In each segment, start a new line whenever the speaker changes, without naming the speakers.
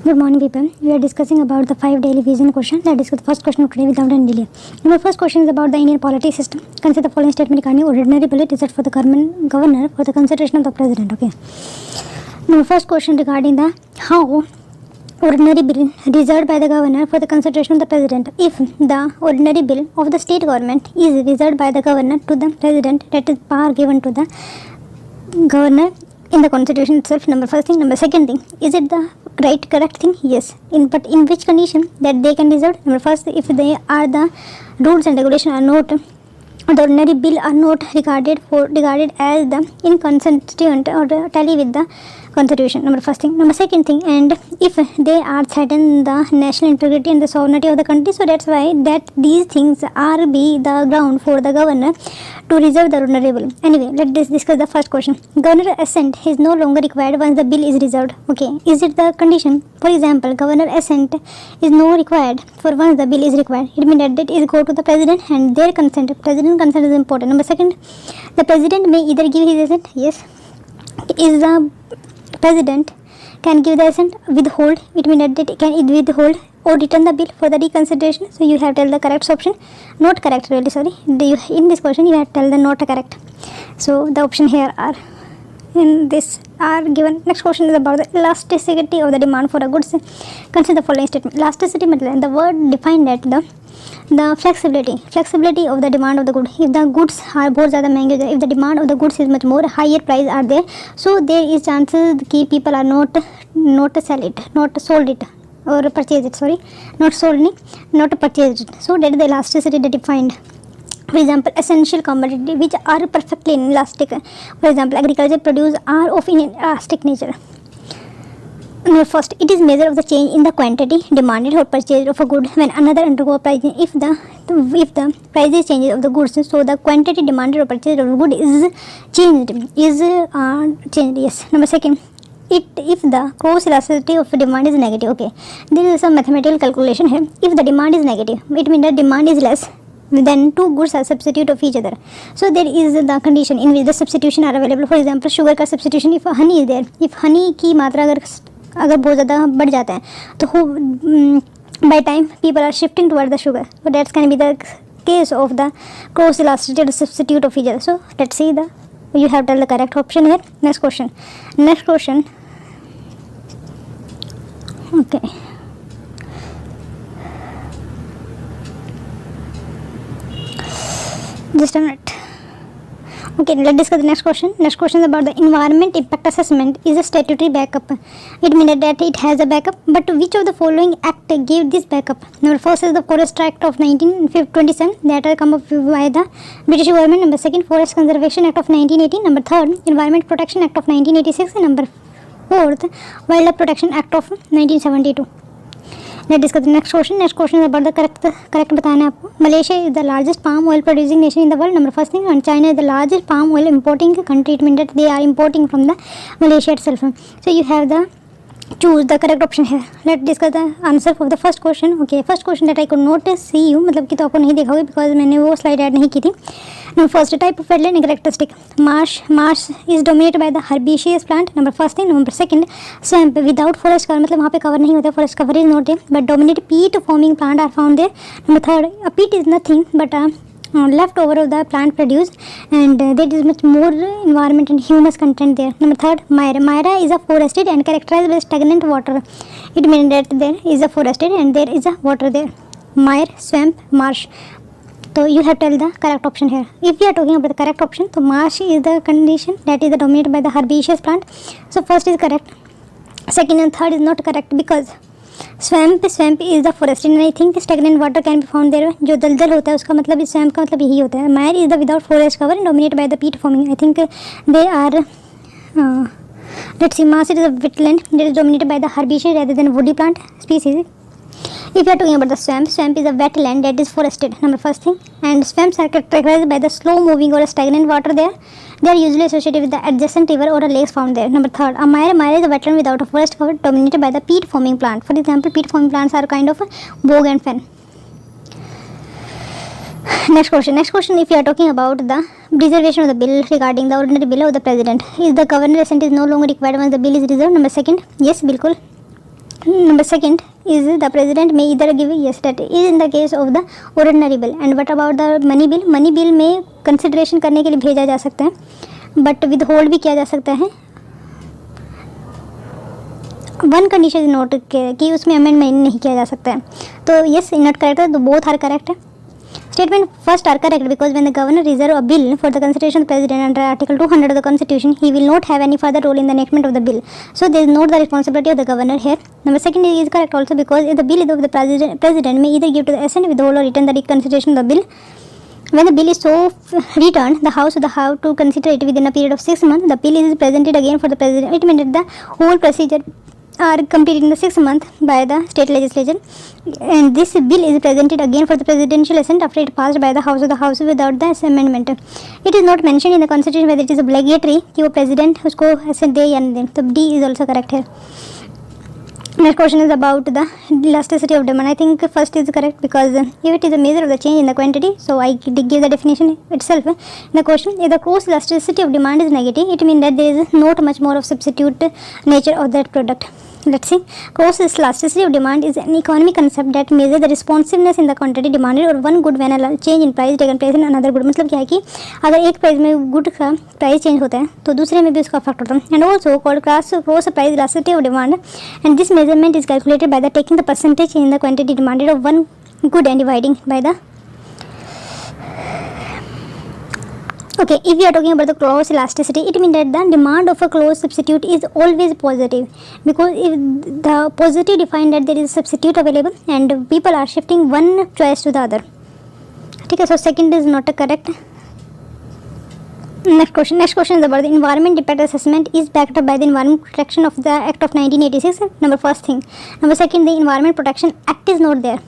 Good morning, people. We are discussing about the 5 daily vision question. Let's discuss the first question of today without any delay. Our first question is about the Indian polity system. Consider the following statement regarding ordinary bill reserved for the governor for the consideration of the president. Okay. Now, first question regarding the how ordinary bill reserved by the governor for the consideration of the president. If the ordinary bill of the state government is reserved by the governor to the president, that is power given to the governor in the constitution itself. Number first thing. Number second thing, is it the correct thing? Yes. But in which condition that they can reserve? Number first, if they are the rules and regulation are not, the ordinary bill are not regarded as the inconsistent or tally with the constitution. Number first thing. Number second thing, and if they are threaten the national integrity and the sovereignty of the country, so that's why that these things are be the ground for the governor to reserve the ordinary bill. Anyway, let's discuss the first question. Governor assent is no longer required once the bill is reserved. Okay, is it the condition? For example, governor assent is no required for once the bill is required. It means that it is go to the president and their consent. President consent is important. Number second, the president may either give his assent. Yes, is the president can give the assent, withhold. It means that it can withhold or return the bill for the reconsideration. So you have to tell the correct option. Not correct, really sorry. In this question you have to tell the not correct. So the option here are in this are given. Next question is about the elasticity of the demand for a goods. Consider the following statement. Elasticity means the word defined that the flexibility of the demand of the good. If the goods are बहुत ज़्यादा महंगे, if the demand of the goods is much more, higher price are there, so there is chances that people are not sell it, not sold it or purchase it. Sorry, not sold it, not purchased it. So that is the elasticity that defined. For example, essential commodity which are perfectly inelastic. For example, agriculture produce are of inelastic nature. Now first, it is measure of the change in the quantity demanded or purchased of a good when another undergo pricing. If the prices changes of the goods, so the quantity demanded or purchased of a good is changed. Yes. Number second, if the cross elasticity of demand is negative. Okay, there is some mathematical calculation here. If the demand is negative, it means the demand is less, then two goods are substitute of each other. So there is the condition in which the substitution are available. For example, sugar का substitution, if honey is there, if honey की मात्रा अगर बहुत ज़्यादा बढ़ जाता है तो by time people are shifting toward the sugar. So that can be the case of the cross elasticity or substitute of each other. So let's see you have to tell the correct option here. Next question. Okay. Just a minute. Okay, let's discuss the next question. Next question is about the environment impact assessment is a statutory backup. It means that it has a backup, but which of the following act gave this backup? Number first is the Forest Act of 1927 that will come up by the British government. Number second, Forest Conservation Act of 1980. Number third, Environment Protection Act of 1986. And number fourth, Wildlife Protection Act of 1972. Let's discuss the next question. Next question is about the correct बताना है आपको. Malaysia is the largest palm oil producing nation in the world. Number first thing, and China is the largest palm oil importing country. It means that they are importing from the Malaysia itself. So you have the choose the correct option here. Let's discuss the answer for the first question. Okay, first question that I could not see you, मतलब कि तो आपको नहीं देखा होगा because मैंने वो slide add नहीं की थी. Now first type of wetland characteristic. Marsh is dominated by the herbaceous plant. Number first thing. Number second, swamp without forest cover, मतलब वहाँ पे cover नहीं होता, forest cover is not there, but dominant peat forming plant are found there. Number third, a peat is nothing but leftover of the plant produced, and there is much more environment and humus content there. Number third, Myra is a forested and characterized by stagnant water. It means that there is a forested and there is a water there. Mire, swamp, marsh. So you have to tell the correct option here. If we are talking about the correct option, so marsh is the condition that is dominated by the herbaceous plant. So first is correct. Second and third is not correct because swamp is the forested and I think stagnant water can be found there. जो दलदल होता है उसका मतलब इस swamp का मतलब यही होता है. Mire is the without forest cover and dominated by the peat forming. I think they are let's see, marsh is a wetland that is dominated by the herbaceous rather than woody plant species. If you are talking about the swamp is a wetland that is forested. Number first thing, and swamps are characterized by the slow moving or a stagnant water there. They are usually associated with the adjacent river or a lake found there. Number third, a mire is a wetland without a forest cover dominated by the peat forming plant. For example, peat forming plants are kind of a bog and fen. Next question, if you are talking about the reservation of the bill regarding the ordinary bill of the president, is the governor assent is no longer required once the bill is reserved. Number second, yes, बिल्कुल. Number second is the president may either give, yes, that is in the case of the ordinary bill. And what about the money bill? Money bill में consideration करने के लिए भेजा जा सकता है, but with hold भी किया जा सकता है. वन कंडीशन इज नोट कि उसमें अमेंडमेंट नहीं किया जा सकता है. तो यस, नॉट करेक्ट है, तो बोथ आर करेक्ट है. Statement first are correct because when the governor reserve a bill for the consideration of the president under Article 200 of the Constitution, he will not have any further role in the enactment of the bill. So there is not the responsibility of the governor here. Number second is correct also because if the bill of the president may either give to the assent, withhold, or return the reconsideration of the bill. When the bill is so returned, the House will have to consider it within a period of 6 months. The bill is presented again for the president. It means that the whole procedure are completed in the 6th month by the state legislature, and this bill is presented again for the presidential assent after it passed by the House of the House without the amendment. It is not mentioned in the Constitution whether it is obligatory कि वो president उसको assent दे या नहीं दे. तो D is also correct here. Next question is about the elasticity of demand. I think first is correct because if it is a measure of the change in the quantity, so I give the definition itself. The question, if the gross elasticity of demand is negative, it means that there is not much more of substitute nature of that product. Let's see. Gross elasticity of demand is an economic concept that measures the responsiveness in the quantity demanded or one good when a change in price taken place in another good. मतलब क्या है कि अगर एक price में good का price change होता है तो दूसरे में भी उसका इफेक्ट होता है. And also called gross price elasticity of demand, and this measurement is calculated by the taking the percentage in the quantity demanded of one good and dividing by the. Okay, if we are talking about the close elasticity, it means that the demand of a close substitute is always positive, because if the positive define that there is a substitute available and people are shifting one choice to the other. Okay, so second is not correct. Next question is about the environment impact assessment is backed up by the Environment Protection of the Act of 1986. Number first thing. Number second, the Environment Protection Act is not there.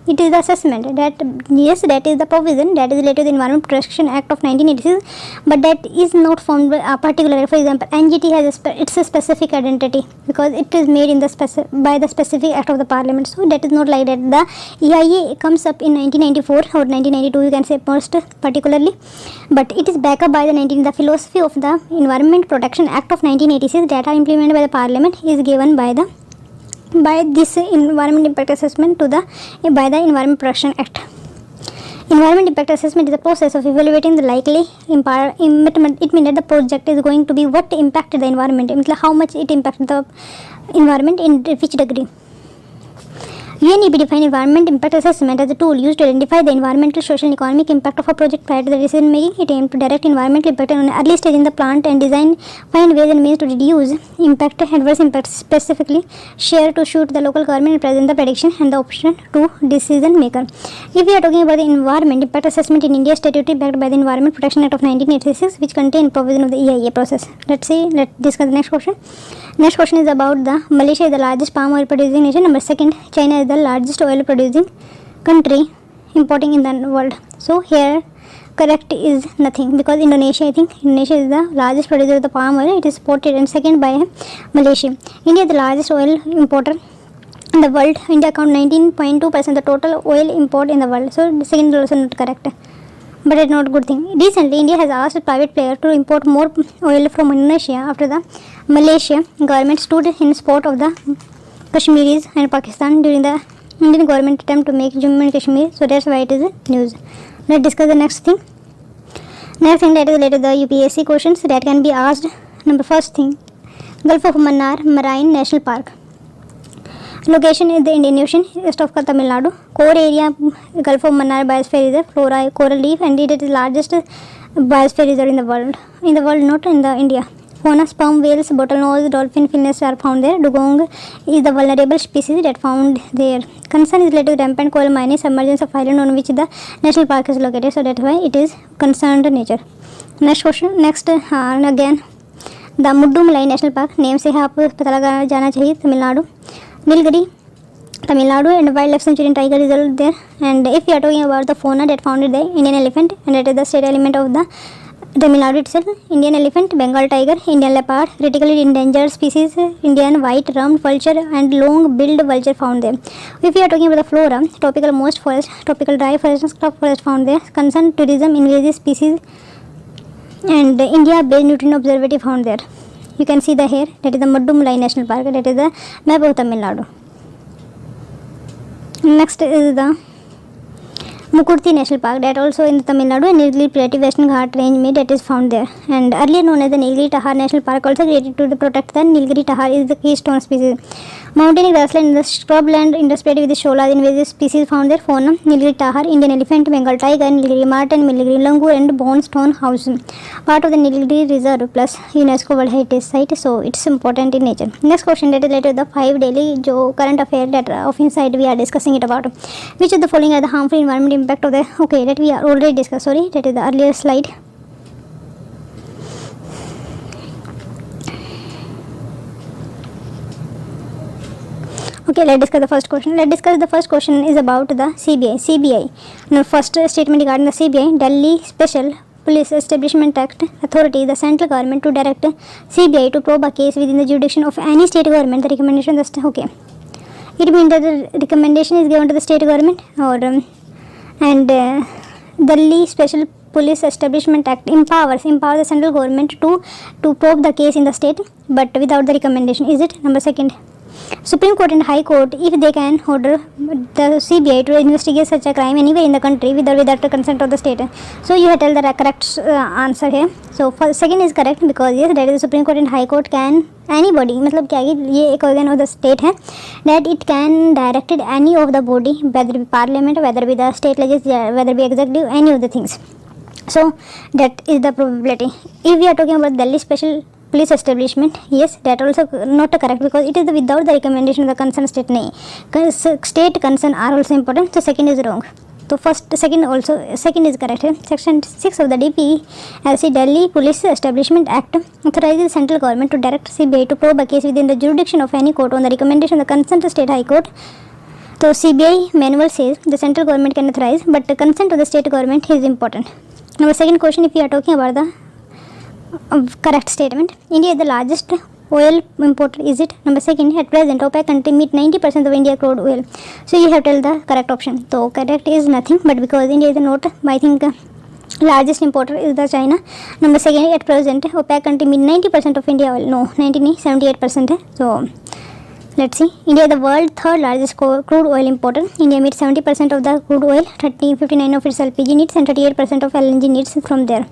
It is the assessment that yes, that is the provision that is related to the Environment Protection Act of 1986, but that is not formed particular. For example, NGT has it's a specific identity because it is made in the by the specific act of the Parliament. So that is not like that. The EIA comes up in 1994 or 1992, you can say most particularly, but it is backed up by the philosophy of the Environment Protection Act of 1986 that are implemented by the Parliament is given by this environment impact assessment to the by the Environment Protection Act. Environment impact assessment is a process of evaluating the likely impact. It means that the project is going to be what impacted the environment, how much it impacted the environment in which degree. UNEP define environment impact assessment as a tool used to identify the environmental, social, and economic impact of a project prior to the decision making. It aims to direct environmental impact on an early stage in the plant and design, find ways and means to reduce impact, adverse impact specifically, share to shoot the local government and present the prediction and the option to decision maker. If we are talking about the environment impact assessment in India, statutory backed by the Environment Protection Act of 1986, which contain provision of the EIA process. Let's discuss the next question. Next question is about the Malaysia is the largest palm oil producing nation. Number second, China is the largest oil producing country importing in the world. So here correct is nothing because Indonesia, I think Indonesia is the largest producer of the palm oil. It is exported and second by Malaysia. India is the largest oil importer in the world. India account 19.2% of the total oil import in the world. So the second is also not correct, but it's not a good thing. Recently, India has asked a private player to import more oil from Indonesia after the Malaysia government stood in support of the Kashmiris and Pakistan during the Indian government attempt to make Jammu and Kashmir. So that's why it is news. Let's discuss the next thing. Next thing that is related to the UPSC questions that can be asked. Number first thing, Gulf of Mannar Marine National Park. Location is the Indian Ocean, east of Tamil Nadu. Core area, Gulf of Mannar Biosphere Reserve, flora, coral reef, and it is the largest biosphere reserve in the world. In the world, not in the India. Fauna, sperm whales, bottlenose, dolphin, finless are found there. Dugong is the vulnerable species that found there. Concern is related to rampant coal mining, submergence of island on which the national park is located. So that's why it is concerned nature. Next question. Next again, the Mudumalai National Park. Name से आपको पता लगा जाना चाहिए. Tamil Nadu. Nilgiri, Tamil Nadu, and wildlife sanctuary and tiger reserve there. And if we are talking about the fauna that found it there, Indian elephant, and that is the state element of the Tamil Nadu itself. Indian elephant, Bengal tiger, Indian leopard, critically endangered species, Indian white rump vulture, and long-billed vulture found there. If we are talking about the flora, tropical moist forest, tropical dry forest, and scrub forest found there. Concern tourism, invasive species, and India-based nutrient observatory found there. You can see the here, that is the Mudumalai National Park, that is the map of Tamil Nadu. Next is the Mukurthi National Park, that also in Tamil Nadu and Nilgiri Plateau Western Ghat range may that is found there, and earlier known as the Nilgiri Tahar National Park, also created to protect the Nilgiri Tahar is the keystone species. Mountain grassland in the scrubland interspersed with the shola invasive species found there. Fauna Nilgiri Tahar, Indian elephant, Bengal tiger, Nilgiri marten, Nilgiri langur and bonestone house, part of the Nilgiri reserve plus UNESCO World Heritage Site, so it's important in nature. Next question that is related to the 5 daily current affair that of inside we are discussing it about. Which of the following are the harmful environment impact of the, okay, that we are already discussed, sorry, that is the earlier slide. Okay, let's discuss the first question. The first question is about the CBI. Now, first statement regarding the CBI, Delhi Special Police Establishment Act authority the central government to direct CBI to probe a case within the jurisdiction of any state government. The recommendation, okay, it means that the recommendation is given to the state government, or Delhi Special Police Establishment Act empowers the central government to probe the case in the state, but without the recommendation. Is it? Number second, Supreme Court and High Court, if they can order the CBI to investigate such a crime anywhere in the country without the consent of the state. So you have tell the correct answer here. So second is correct, because yes, that is the Supreme Court and High Court can anybody, मतलब क्या है, ये एक organ of the state है, that it can direct any of the body, whether it be parliament, whether it be the state legislature, whether it be executive, any of the things. So that is the probability. If we are talking about Delhi Special Police Establishment, yes, that also not correct, because it is without the recommendation of the concerned state. State concern are also important, so second is wrong. So second is correct. Section 6 of the DPLC, Delhi Police Establishment Act, authorizes the central government to direct CBI to probe a case within the jurisdiction of any court on the recommendation of the concerned state high court. So CBI manual says the central government can authorize, but the consent of the state government is important. Now, second question, if we are talking about the correct statement, India is the largest oil importer. Is it? Number second, at present OPEC country meet 90% of India crude oil. So you have to tell the correct option. So correct is nothing, but because India is not, I think largest importer is the China. Number second, at present OPEC country meet 90% of India oil. No, 78%. So let's see. India is the world third largest crude oil importer. India meets 70% of the crude oil, 59 of its LPG needs, and 38% of LNG needs from there.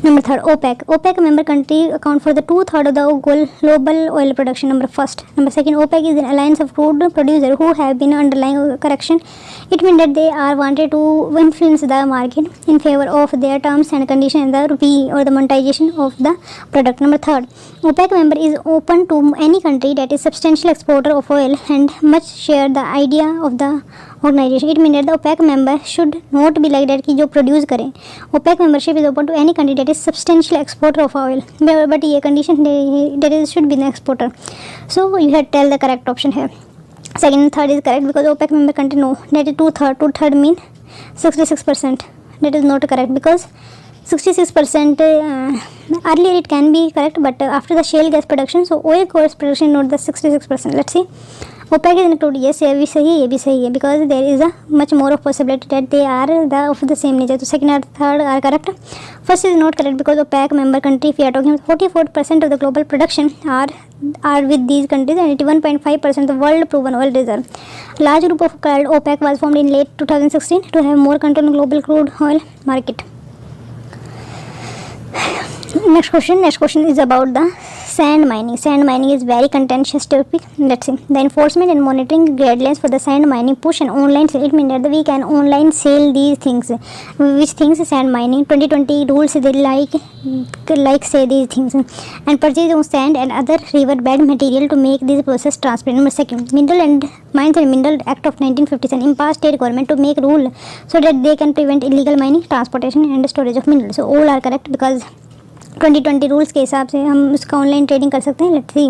Number third, OPEC. OPEC member country account for the 2/3 of the global oil production. Number second, OPEC is an alliance of crude producers who have been underlying correction. It means that they are wanted to influence the market in favor of their terms and conditions in the rupee or the monetization of the product. Number third, OPEC member is open to any country that is substantial exporter of oil and must share the idea of the organization. It means that the OPEC member should not be like that कि जो produce करें. OPEC membership is open to any country that is substantial exporter of oil, but ये condition that is should be the exporter. So you have to tell the correct option here. Second and third is correct, because OPEC member country, no, that is 2/3 mean 66%. That is not correct, because 66% earlier it can be correct, but after the shale gas production, so oil gas production not the 66%. Let's see. OPEC is included, yes, ये भी सही है, because there is a much more of possibility that they are of the same nature. So second and third are correct. First is not correct, because OPEC member country, if we are talking about 44% of the global production are with these countries, and 81.5% of the world proven oil reserve. Large group of called OPEC was formed in late 2016 to have more control on global crude oil market. Next question is about the sand mining. Sand mining is very contentious topic. Let's see. The enforcement and monitoring guidelines for the sand mining push and online sale. It means that we can online sell these things. Which things? Sand mining. 2020 rules they like say these things. And purchase of sand and other river bed material to make this process transparent. Number second, Mineral and Mines and Mineral Act of 1957 empowers state government to make rule so that they can prevent illegal mining, transportation and storage of minerals. So all are correct, because 2020 rules के हिसाब से हम उसका online trading कर सकते हैं. Let's see.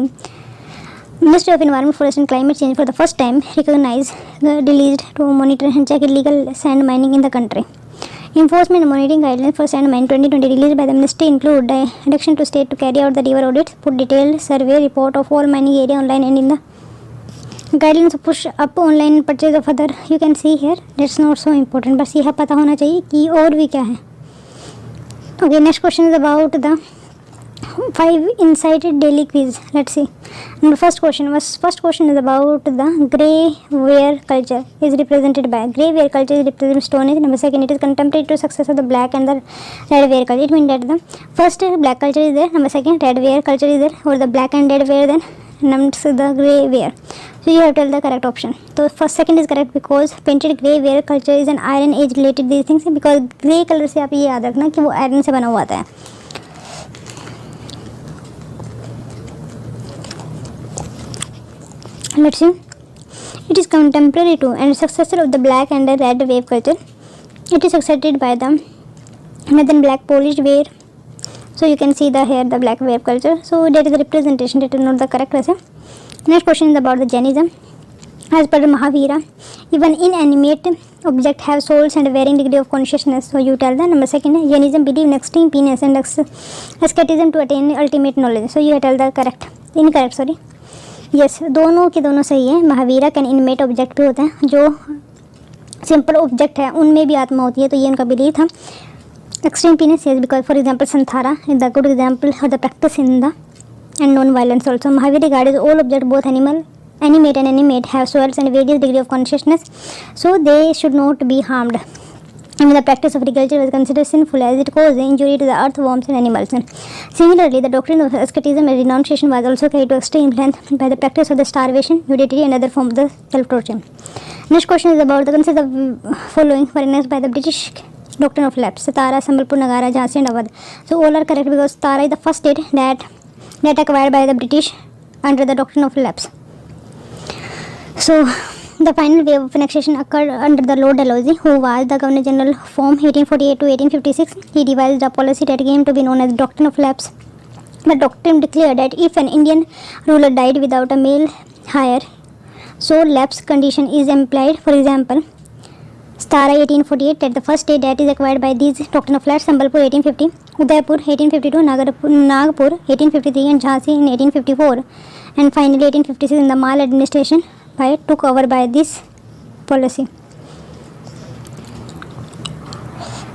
Ministry of environment forest and climate change for the first time recognize released to monitor and check illegal sand mining in the country. Enforcement and monitoring guidelines for sand mine 2020 released by the ministry include direction to state to carry out the river audits, put detailed survey report of all mining area online, and in the guidelines to push up online purchase of other. You can see here that's not so important, बस यह पता होना चाहिए कि और भी क्या है. Okay, next question is about the 5 insight daily quiz. Let's see. And first question is about the grey ware culture is represented by. Grey ware culture is represented Stone Age. Number second, it is contemporary to success of the black and the red ware culture. It means that the first black culture is there. Number second, red ware culture is there, or the black and red ware, then number the grey ware. So you have to tell the correct option. So first second is correct because painted grey ware culture is an iron age related these things, because grey color से आप ये याद रखना कि वो iron से बना हुआ था. Let's see. It is contemporary to and successor of the black and the red wave culture. It is succeeded by the northern black polished ware. So you can see the here the black wave culture. So that is the representation. That is not the correct answer. Next question is about the Jainism. As per Mahavira, even inanimate object have souls and a varying degree of consciousness. So you tell the number second. Jainism believe in extreme penance and asceticism to attain ultimate knowledge. So you tell the correct. Incorrect, sorry. Yes दोनों के दोनों सही है. Mahavira can inmate object भी होता है, जो simple object है उनमें भी आत्मा होती है, तो ये उनका बिलीव था. एक्सट्रीम पीनेस yes because for example Santhara is the good example for the practice in the end non violence also. Mahavir regarded all object both animal animate and inanimate have souls and various degree of consciousness, so they should not be harmed. And the practice of agriculture was considered sinful as it caused injury to the earthworms and animals. Similarly, the doctrine of asceticism and renunciation was also carried to extreme length by the practice of the starvation, nudity, and other forms of the self-torture. Next question is about the concept of following were announced by the British doctrine of lapse: Tara, Sambalpur, Nagara, Jhansi, and Awadh. So all are correct because Tara is the first state that acquired by the British under the doctrine of lapse. So the final wave of annexation occurred under the Lord Dalhousie, who was the Governor General from 1848 to 1856. He devised a policy that came to be known as Doctrine of Lapse. The doctrine declared that if an Indian ruler died without a male heir, so lapse condition is implied. For example, Stara 1848, that the first state that is acquired by these Doctrine of Lapse: Sambalpur 1850, Udaipur 1852, Nagpur 1853, and Jhansi in 1854, and finally 1856 in the Mal administration took over by this policy.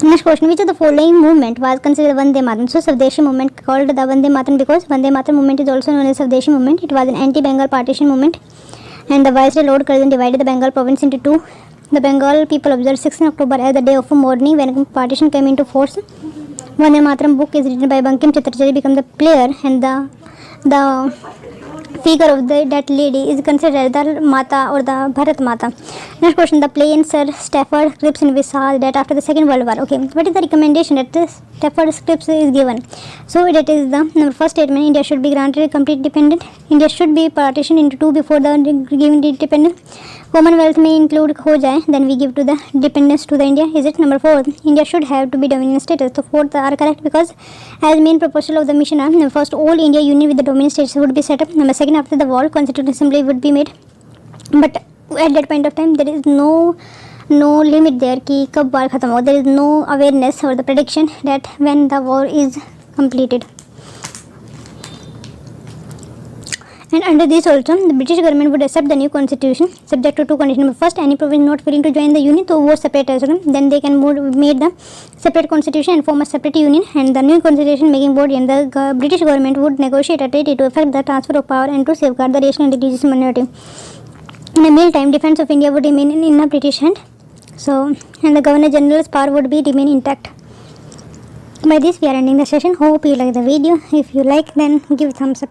Next question: which of the following movement was considered Vande Mataram? So Swadeshi movement called the Vande Mataram because Vande Mataram movement is also known as Swadeshi movement. It was an anti-Bengal partition movement, and the Viceroy Lord Curzon divided the Bengal province into two. The Bengal people observed 16 October as the day of mourning when partition came into force. Vande Mataram book is written by Bankim Chitracharya, become the player, and the figure of that lady is considered the Mata or the Bharat Mata. Next question: the play in Sir Stafford Cripps envisaged that after the Second World War. Okay, what is the recommendation that the Stafford Cripps is given? So that is the number first statement: India should be granted complete independence. India should be partitioned into two before the giving independence. Commonwealth may include हो जाए, then we give to the dependence to the India. Is it number 4? India should have to be dominant status. So 4th are correct because as main proposal of the mission are, number first, all India union with the dominant states would be set up. Number second, after the war, constituent assembly would be made. But at that point of time, there is no limit there कि कब war खत्म हो. There is no awareness or the prediction that when the war is completed. And under this also, the British government would accept the new constitution subject to two conditions. First, any province not willing to join the union to vote separate as well. Then they can make the separate constitution and form a separate union. And the new constitution making body and the British government would negotiate a treaty to effect the transfer of power and to safeguard the racial and religious minority. In the meantime, defense of India would remain in a British hand. So, and the Governor General's power would be remain intact. By this, we are ending the session. Hope you like the video. If you like, then give thumbs up.